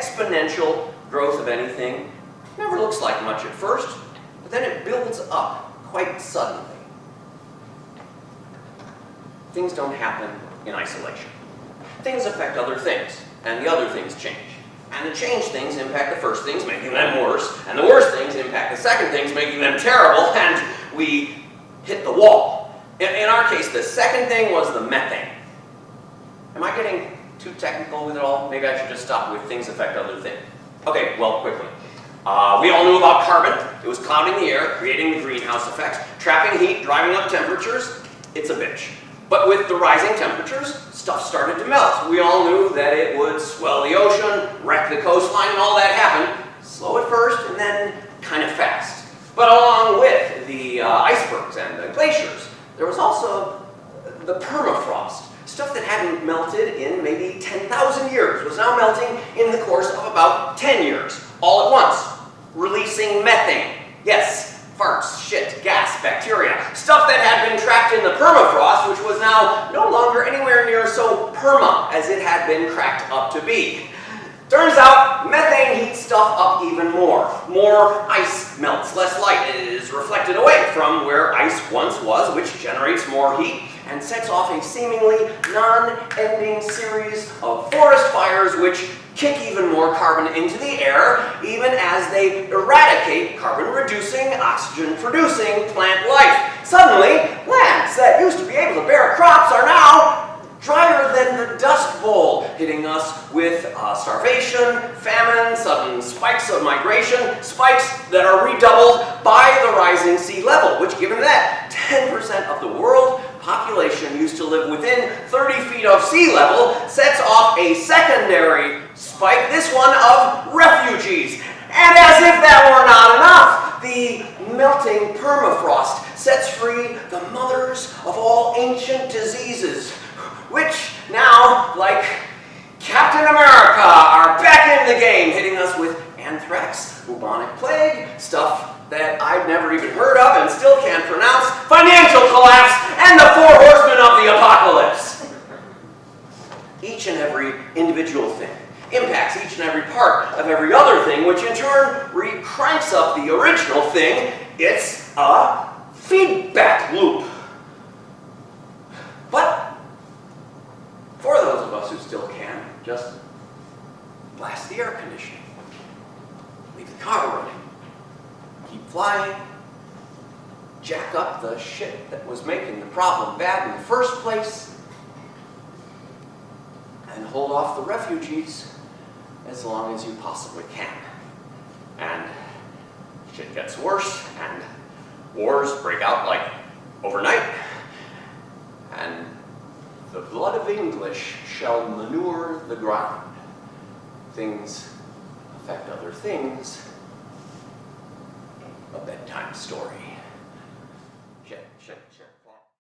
exponential growth of anything never looks like much at first, but then it builds up quite suddenly. Things don't happen in isolation. Things affect other things, and the other things change. And the changed things impact the first things, making them worse, and the worse things impact the second things, making them terrible, and we hit the wall. In our case, the second thing was the methane. Am I getting too technical with it all? Maybe I should just stop with things affect other things. Okay, well, quickly. We all knew about carbon. It was clouding the air, creating the greenhouse effect, trapping heat, driving up temperatures. It's a bitch. But with the rising temperatures, stuff started to melt. We all knew that it would swell the ocean, wreck the coastline, and all that happened. Slow at first, and then kind of fast. But along with the icebergs and the glaciers, there was also the permafrost. Stuff that hadn't melted in maybe 10,000 years was now melting in the course of about 10 years, all at once, releasing methane. Yes, farts, shit, gas, bacteria, stuff that had been trapped in the permafrost, which was now no longer anywhere near so perma as it had been cracked up to be. Turns out, methane heats stuff up even more. More ice melts, less light is reflected away from where ice once was, which generates more heat and sets off a seemingly non-ending series of forest fires which kick even more carbon into the air, even as they eradicate carbon-reducing, oxygen-producing plant life. Suddenly, lands that used to be able to bear crops are now drier than the Dust Bowl, hitting us with starvation, famine, sudden spikes of migration, spikes that are redoubled by the rising sea level, which, given that 10% of the world population used to live within 30 feet of sea level, sets off a secondary spike, this one of refugees. And as if that were not enough, the melting permafrost sets free the mothers of all ancient diseases, which now, like Captain America, are back in the game, hitting us with anthrax, bubonic plague, stuff that I've never even heard of and still can't pronounce, financial collapse, and the 4 horsemen of the apocalypse. Each and every individual thing impacts each and every part of every other thing, which in turn cranks up the original thing. It's a feedback loop. But for those of us who still can, just blast the air conditioning, leave the car running, keep flying, jack up the shit that was making the problem bad in the first place, and hold off the refugees as long as you possibly can. And shit gets worse, and wars break out like overnight, and the blood of English shall manure the ground. Things affect other things. A bedtime story.